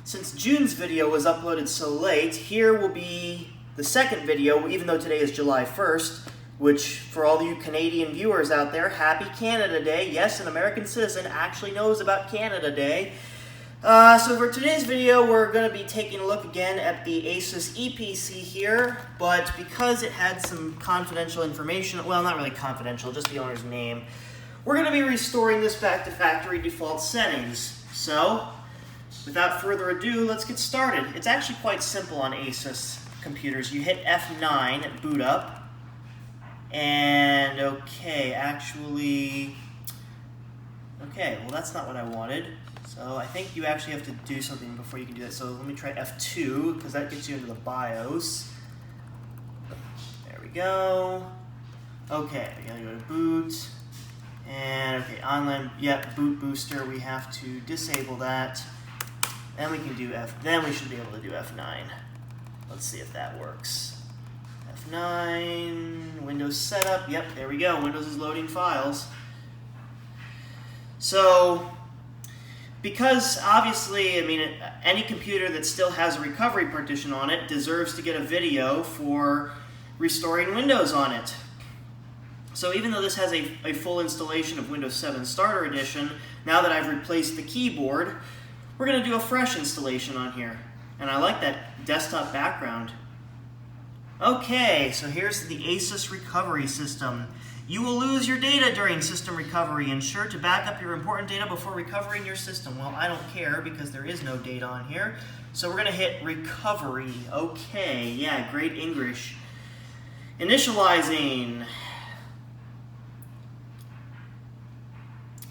Since June's video was uploaded so late, here will be the second video, even though today is July 1st, which for all you Canadian viewers out there, happy Canada Day. Yes, an American citizen actually knows about Canada Day. So for today's video, we're going to be taking a look again at the ASUS EPC here, but because it had some confidential information, well, not really confidential, just the owner's name, we're going to be restoring this back to factory default settings. So, without further ado, let's get started. It's actually quite simple on ASUS computers. You hit F9 at boot up, and okay, well that's not what I wanted. So I think you actually have to do something before you can do that. So let me try F2, because that gets you into the BIOS. There we go. Okay, we gotta go to boot. And okay, online, yep, boot booster, we have to disable that. Then we can do then we should be able to do F9. Let's see if that works. F9, Windows setup, yep, there we go. Windows is loading files. So, because obviously, I mean, any computer that still has a recovery partition on it deserves to get a video for restoring Windows on it. So even though this has a full installation of Windows 7 Starter Edition, now that I've replaced the keyboard, we're going to do a fresh installation on here. And I like that desktop background. Okay, so here's the ASUS recovery system. You will lose your data during system recovery. Ensure to back up your important data before recovering your system. Well, I don't care because there is no data on here. So we're going to hit recovery. Okay, yeah, great English. Initializing.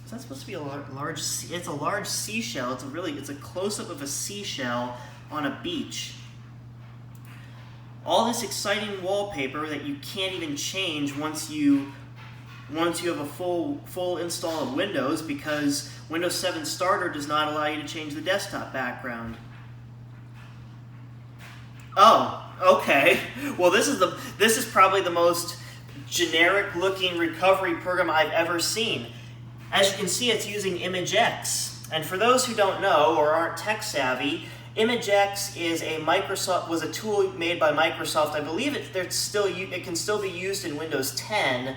Is that supposed to be a large? It's a large seashell. It's a close-up of a seashell on a beach. All this exciting wallpaper that you can't even change once you have a full install of Windows, because Windows 7 Starter does not allow you to change the desktop background. Oh, okay. Well, this is probably the most generic-looking recovery program I've ever seen. As you can see, it's using Imagex. And for those who don't know or aren't tech savvy, Imagex was a tool made by Microsoft. I believe it can still be used in Windows 10.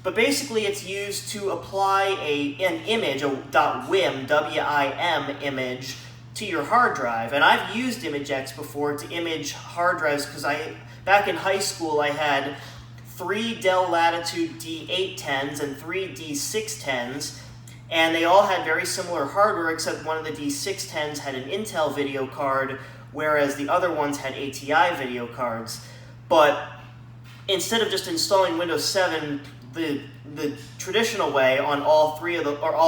But basically, it's used to apply an image, a .wim, W-I-M image, to your hard drive. And I've used Imagex before to image hard drives because back in high school I had 3 Dell Latitude D810s and 3 D610s, and they all had very similar hardware, except one of the D610s had an Intel video card, whereas the other ones had ATI video cards. But instead of just installing Windows 7 the traditional way on all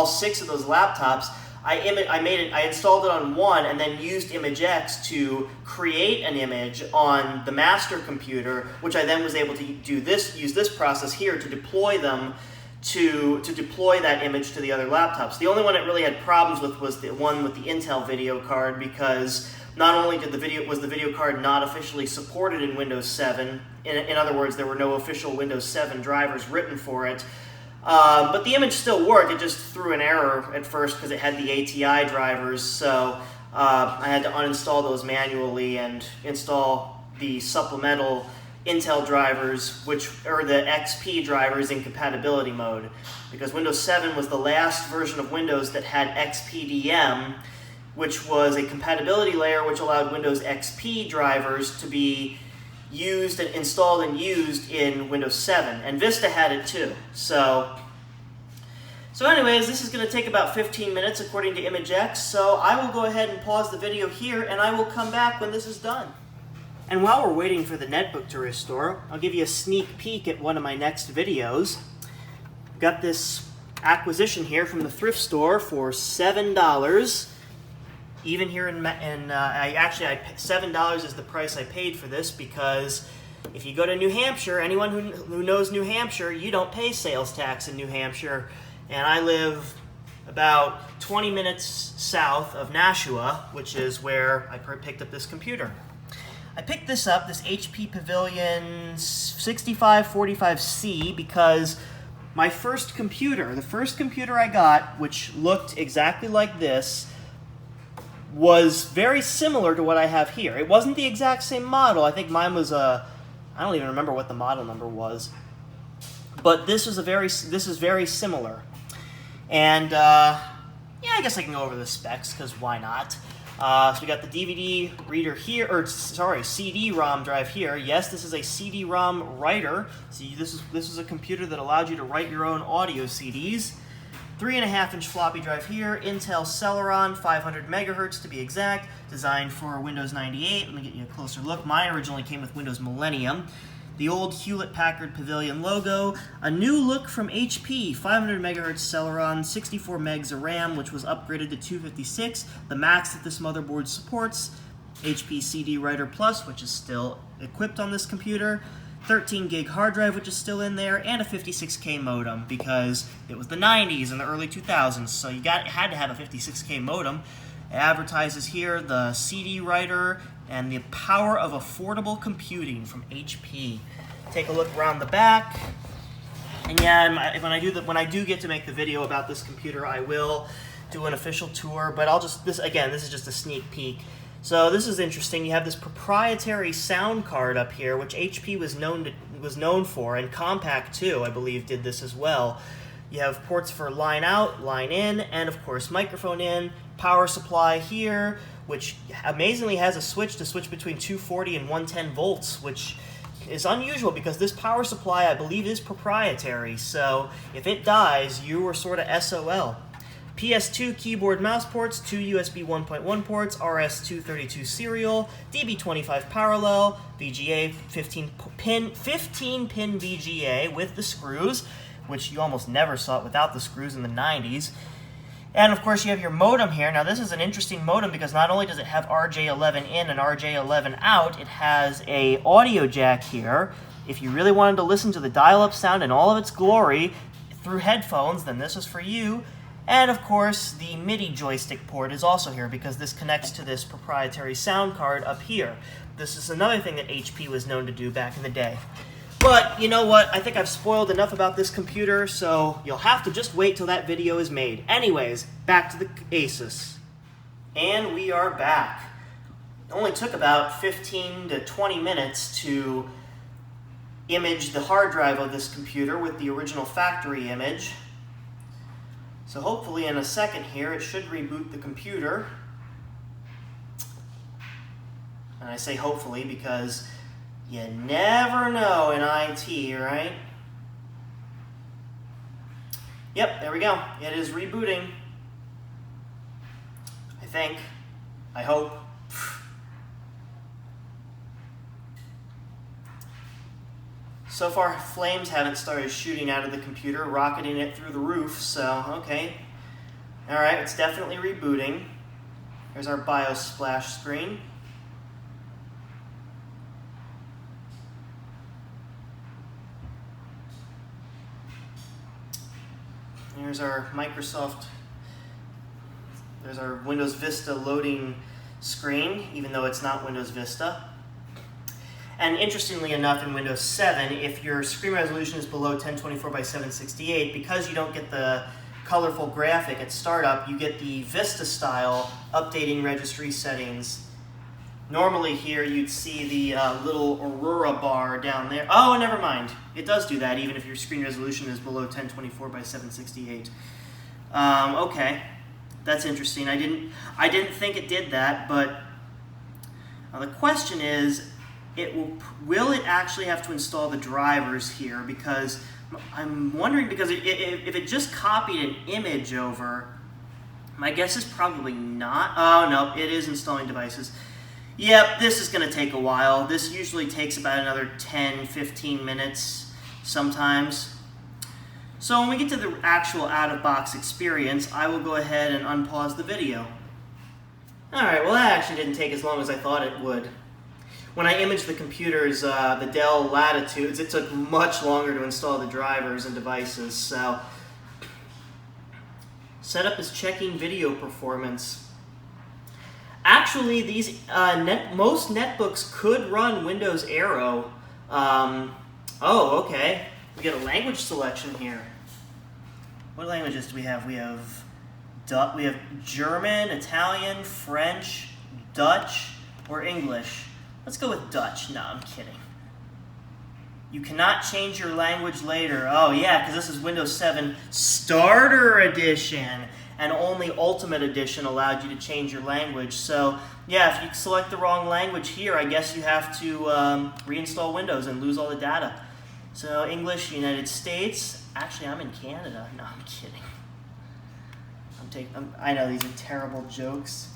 6 of those laptops, I installed it on one and then used Imagex to create an image on the master computer, which I then was able to use this process here to deploy them to deploy that image to the other laptops. The only one it really had problems with was the one with the Intel video card, because not only was the video card not officially supported in Windows 7, in other words, there were no official Windows 7 drivers written for it, but the image still worked. It just threw an error at first because it had the ATI drivers, so I had to uninstall those manually and install the supplemental Intel drivers, which are the XP drivers in compatibility mode, because Windows 7 was the last version of Windows that had XPDM, which was a compatibility layer which allowed Windows XP drivers to be installed and used in Windows 7, and Vista had it too. So anyways, this is going to take about 15 minutes according to Imagex, so I will go ahead and pause the video here, and I will come back when this is done. And while we're waiting for the netbook to restore, I'll give you a sneak peek at one of my next videos. I've got this acquisition here from the thrift store for $7. Even here $7 is the price I paid for this, because if you go to New Hampshire, anyone who knows New Hampshire, you don't pay sales tax in New Hampshire. And I live about 20 minutes south of Nashua, which is where I picked up this computer. I picked this up, this HP Pavilion 6545C, because my first computer, the first computer I got, which looked exactly like this, was very similar to what I have here. It wasn't the exact same model. I think mine was I don't even remember what the model number was. But this is very similar. And yeah, I guess I can go over the specs, because why not? So we got the DVD reader here, or sorry, CD-ROM drive here. Yes, this is a CD-ROM writer. See, this is a computer that allowed you to write your own audio CDs. 3.5-inch floppy drive here. Intel Celeron, 500 megahertz to be exact. Designed for Windows 98. Let me get you a closer look. Mine originally came with Windows Millennium. The old Hewlett-Packard Pavilion logo, a new look from HP, 500 megahertz Celeron, 64 megs of RAM, which was upgraded to 256, the max that this motherboard supports, HP CD Writer Plus, which is still equipped on this computer, 13 gig hard drive, which is still in there, and a 56K modem, because it was the 90s and the early 2000s, so you had to have a 56K modem. It advertises here the CD writer and the power of affordable computing from HP. Take a look around the back. And yeah, when I do get to make the video about this computer, I will do an official tour, but this is just a sneak peek. So this is interesting. You have this proprietary sound card up here, which HP was known for, and Compaq too, I believe, did this as well. You have ports for line out, line in, and of course microphone in, power supply here, which amazingly has a switch to switch between 240 and 110 volts, which is unusual because this power supply, I believe, is proprietary. So if it dies, you are sort of SOL. PS2 keyboard mouse ports, 2 USB 1.1 ports, RS-232 serial, DB25 parallel, VGA 15-pin VGA with the screws, which you almost never saw it without the screws in the 90s. And of course you have your modem here. Now this is an interesting modem because not only does it have RJ11 in and RJ11 out, it has a audio jack here. If you really wanted to listen to the dial-up sound in all of its glory through headphones, then this is for you. And of course the MIDI joystick port is also here because this connects to this proprietary sound card up here. This is another thing that HP was known to do back in the day. But you know what, I think I've spoiled enough about this computer, so you'll have to just wait till that video is made. Anyways, back to the ASUS. And we are back. It only took about 15 to 20 minutes to image the hard drive of this computer with the original factory image. So hopefully in a second here it should reboot the computer. And I say hopefully because you never know in IT, right? Yep, there we go. It is rebooting. I think. I hope. So far, flames haven't started shooting out of the computer, rocketing it through the roof, so okay. Alright, it's definitely rebooting. Here's our BIOS splash screen. Here's our there's our Windows Vista loading screen, even though it's not Windows Vista. And interestingly enough, in Windows 7, if your screen resolution is below 1024 by 768, because you don't get the colorful graphic at startup, you get the Vista style updating registry settings. Normally here you'd see the little Aurora bar down there. Oh, never mind. It does do that even if your screen resolution is below 1024 by 768. Okay, that's interesting. I didn't think it did that, but the question is, will it actually have to install the drivers here? Because I'm wondering, because if it just copied an image over, my guess is probably not. Oh no, it is installing devices. Yep, this is going to take a while. This usually takes about another 10-15 minutes sometimes. So when we get to the actual out-of-box experience, I will go ahead and unpause the video. Alright, well that actually didn't take as long as I thought it would. When I imaged the computers, the Dell Latitudes, it took much longer to install the drivers and devices. So, setup is checking video performance. Actually, these most netbooks could run Windows Aero. Oh, okay. We get a language selection here. What languages do we have? We have we have German, Italian, French, Dutch, or English. Let's go with Dutch. No, I'm kidding. You cannot change your language later. Oh yeah, because this is Windows 7 Starter Edition, and only Ultimate Edition allowed you to change your language. So yeah, if you select the wrong language here, I guess you have to reinstall Windows and lose all the data. So English, United States. Actually, I'm in Canada. No, I'm kidding. I know these are terrible jokes.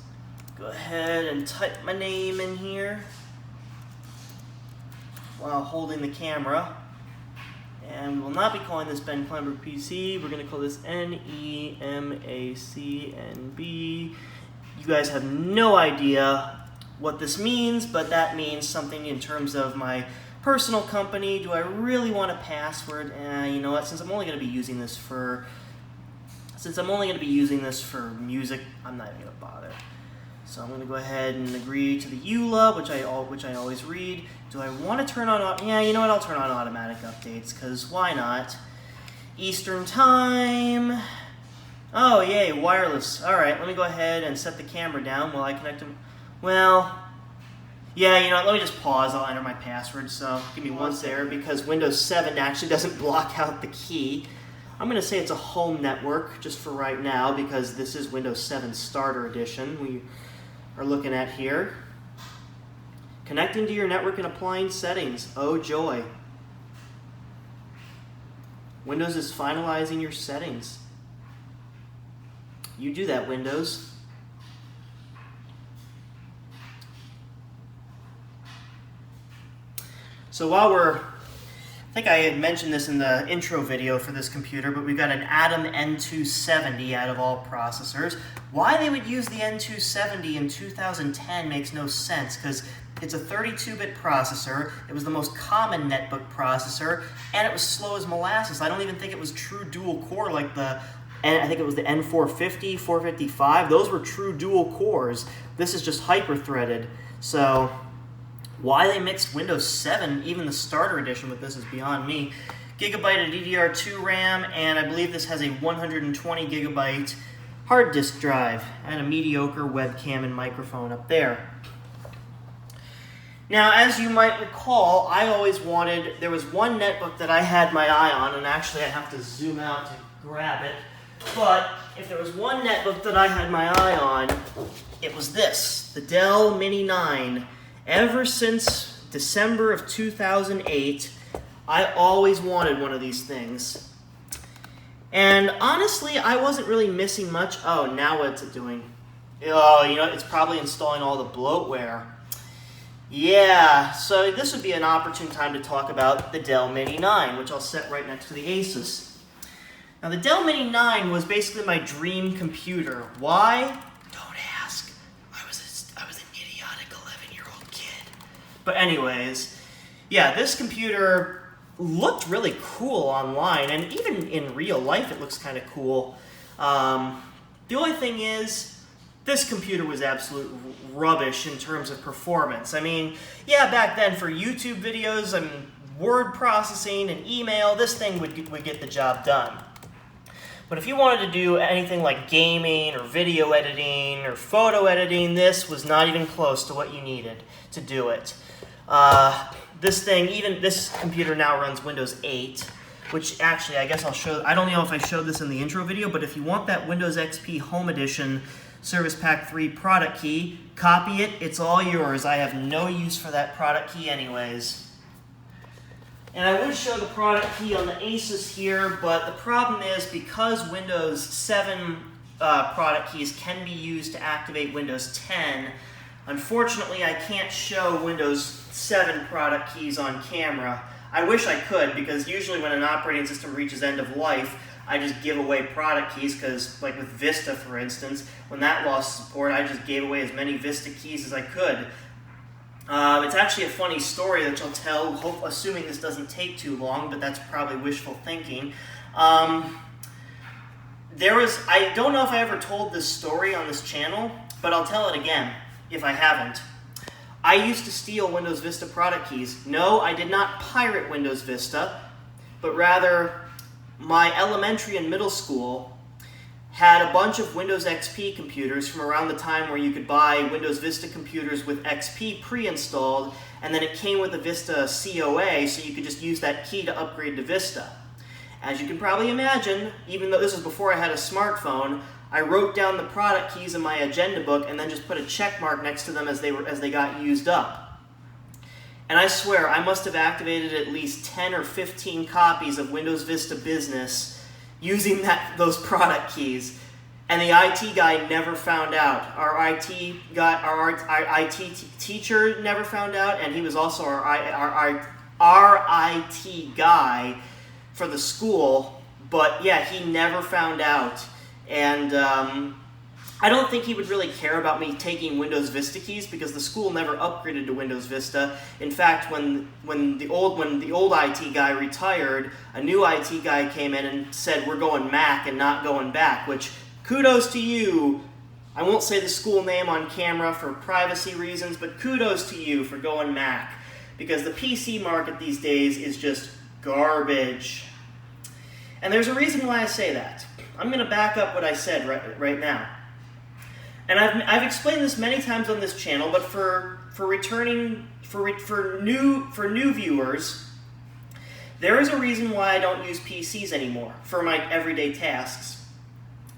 Go ahead and type my name in here while holding the camera. And we will not be calling this Ben Clember PC. We're going to call this NEMACNB. You guys have no idea what this means, but that means something in terms of my personal company. Do I really want a password? You know what? Since I'm only going to be using this for music, I'm not even going to bother. So I'm going to go ahead and agree to the EULA, which I always read. Do I want to turn on? Yeah, you know what? I'll turn on automatic updates, because why not? Eastern time. Oh, yay, wireless. All right, let me go ahead and set the camera down while I connect them. Well, yeah, you know what? Let me just pause. I'll enter my password. So give me one there, because Windows 7 actually doesn't block out the key. I'm going to say it's a home network just for right now, because this is Windows 7 Starter Edition we are looking at here. Connecting to your network and applying settings. Oh joy. Windows is finalizing your settings. You do that, Windows. So while I think I had mentioned this in the intro video for this computer, but we've got an Atom N270 out of all processors. Why they would use the N270 in 2010 makes no sense, because it's a 32-bit processor, it was the most common netbook processor, and it was slow as molasses. I don't even think it was true dual core like I think it was the N450, 455. Those were true dual cores. This is just hyper-threaded. So why they mixed Windows 7, even the Starter Edition with this, is beyond me. Gigabyte of DDR2 RAM, and I believe this has a 120 gigabyte hard disk drive, and a mediocre webcam and microphone up there. Now, as you might recall, I always wanted, there was one netbook that I had my eye on, and actually I have to zoom out to grab it, but if there was one netbook that I had my eye on, it was this, the Dell Mini 9. Ever since December of 2008, I always wanted one of these things. And honestly, I wasn't really missing much. Oh, now what's it doing? Oh, you know, it's probably installing all the bloatware. Yeah, so this would be an opportune time to talk about the Dell Mini 9, which I'll set right next to the ASUS. Now, the Dell Mini 9 was basically my dream computer. Why? Don't ask. I was an idiotic 11-year-old kid. But anyways, yeah, this computer looked really cool online, and even in real life it looks kind of cool. The only thing is, this computer was absolute rubbish in terms of performance. I mean, yeah, back then for YouTube videos and word processing and email, this thing would get the job done. But if you wanted to do anything like gaming or video editing or photo editing, this was not even close to what you needed to do it. This computer now runs Windows 8, which actually I guess I'll show. I don't know if I showed this in the intro video, but if you want that Windows XP Home Edition Service Pack 3 product key, copy it, it's all yours. I have no use for that product key anyways. And I would show the product key on the ASUS here, but the problem is because Windows 7 product keys can be used to activate Windows 10, unfortunately I can't show Windows 7 product keys on camera. I wish I could, because usually when an operating system reaches end of life, I just give away product keys, because like with Vista, for instance, when that lost support, I just gave away as many Vista keys as I could. It's actually a funny story that I'll tell, assuming this doesn't take too long, but that's probably wishful thinking. I don't know if I ever told this story on this channel, but I'll tell it again if I haven't. I used to steal Windows Vista product keys. No, I did not pirate Windows Vista, but rather my elementary and middle school had a bunch of Windows XP computers from around the time where you could buy Windows Vista computers with XP pre-installed, and then it came with a Vista COA, so you could just use that key to upgrade to Vista. As you can probably imagine, even though this was before I had a smartphone, I wrote down the product keys in my agenda book and then just put a check mark next to them as they got used up. And I swear, I must have activated at least 10 or 15 copies of Windows Vista Business using those product keys, and the IT guy never found out. Our IT guy, our IT teacher never found out, and he was also our IT guy for the school. But yeah, he never found out, and I don't think he would really care about me taking Windows Vista keys because the school never upgraded to Windows Vista. In fact, when the old IT guy retired, a new IT guy came in and said, "We're going Mac and not going back," which, kudos to you. I won't say the school name on camera for privacy reasons, but kudos to you for going Mac, because the PC market these days is just garbage. And there's a reason why I say that. I'm going to back up what I said right now. And I've explained this many times on this channel, but for new viewers, there is a reason why I don't use PCs anymore for my everyday tasks.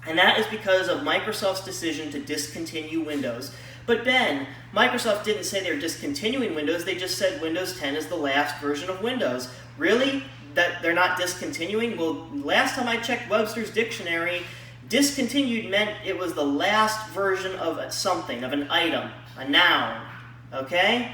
And that is because of Microsoft's decision to discontinue Windows. But Ben, Microsoft didn't say they're discontinuing Windows, they just said Windows 10 is the last version of Windows. Really? That they're not discontinuing? Well, last time I checked Webster's dictionary, discontinued meant it was the last version of something, of an item, a noun, okay?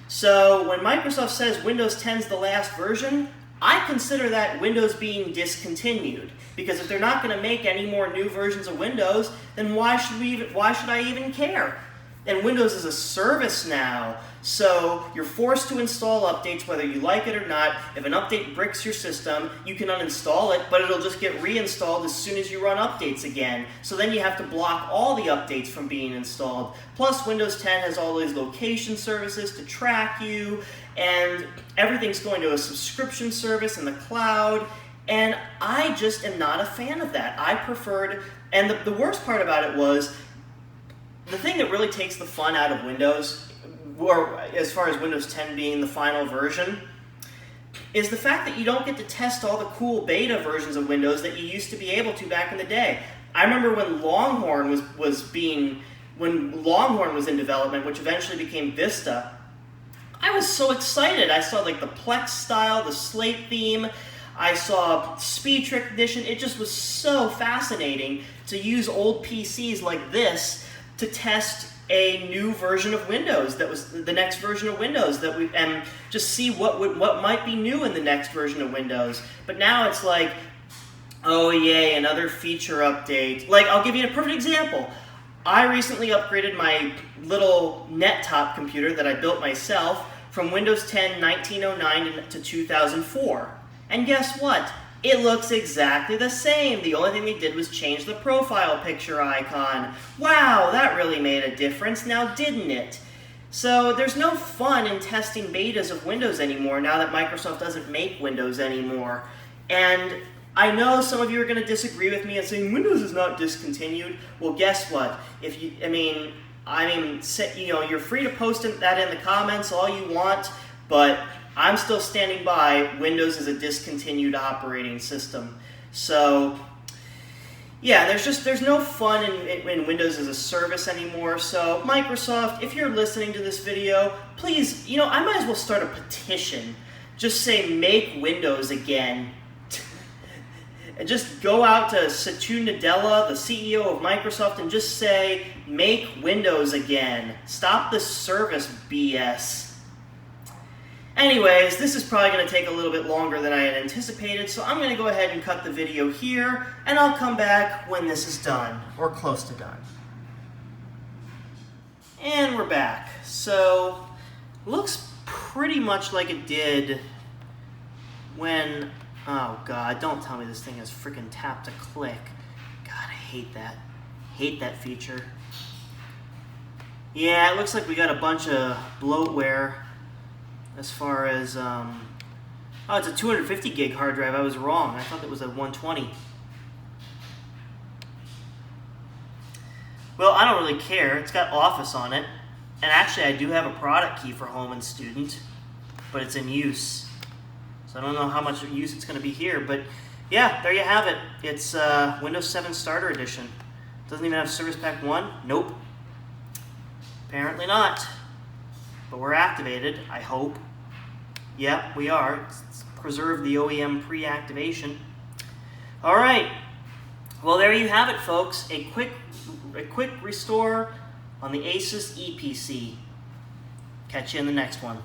So when Microsoft says Windows 10 is the last version, I consider that Windows being discontinued, because if they're not going to make any more new versions of Windows, then why should I even care? And Windows is a service now, so you're forced to install updates whether you like it or not. If an update bricks your system, you can uninstall it, but it'll just get reinstalled as soon as you run updates again. So then you have to block all the updates from being installed. Plus, Windows 10 has all these location services to track you, and everything's going to a subscription service in the cloud, and I just am not a fan of that. I preferred, and the worst part about it was, the thing that really takes the fun out of Windows, or as far as Windows 10 being the final version, is the fact that you don't get to test all the cool beta versions of Windows that you used to be able to back in the day. I remember when Longhorn was in development, which eventually became Vista, I was so excited. I saw like the Plex style, the slate theme, I saw speech recognition. It just was so fascinating to use old PCs like this to test a new version of Windows that was the next version of Windows and just see what might be new in the next version of Windows. But now it's like, oh yay, another feature update. Like, I'll give you a perfect example. I recently upgraded my little net-top computer that I built myself from Windows 10 1909 to 2004. And guess what? It looks exactly the same. The only thing they did was change the profile picture icon. Wow, that really made a difference now, didn't it? So there's no fun in testing betas of Windows anymore now that Microsoft doesn't make Windows anymore. And I know some of you are going to disagree with me and saying Windows is not discontinued. Well, guess what? If you, you're free to post that in the comments all you want, but I'm still standing by Windows is a discontinued operating system. So yeah, there's no fun in Windows as a service anymore. So Microsoft, if you're listening to this video, please, I might as well start a petition. Just say make Windows again. And just go out to Satya Nadella, the CEO of Microsoft, and just say make Windows again. Stop this service BS. Anyways, this is probably going to take a little bit longer than I had anticipated, so I'm going to go ahead and cut the video here, and I'll come back when this is done, or close to done. And we're back. So, looks pretty much like it did when, oh god, don't tell me this thing has freaking tap to click. God, I hate that. Hate that feature. Yeah, it looks like we got a bunch of bloatware. As far as, oh, it's a 250 gig hard drive. I was wrong. I thought it was a 120. Well, I don't really care. It's got Office on it. And actually, I do have a product key for Home and Student, but it's in use. So I don't know how much use it's going to be here. But yeah, there you have it. It's Windows 7 Starter Edition. Doesn't even have Service Pack 1? Nope. Apparently not. But we're activated, I hope. Yep, we are. It's preserved the OEM pre-activation. All right. Well, there you have it, folks. A quick restore on the ASUS EPC. Catch you in the next one.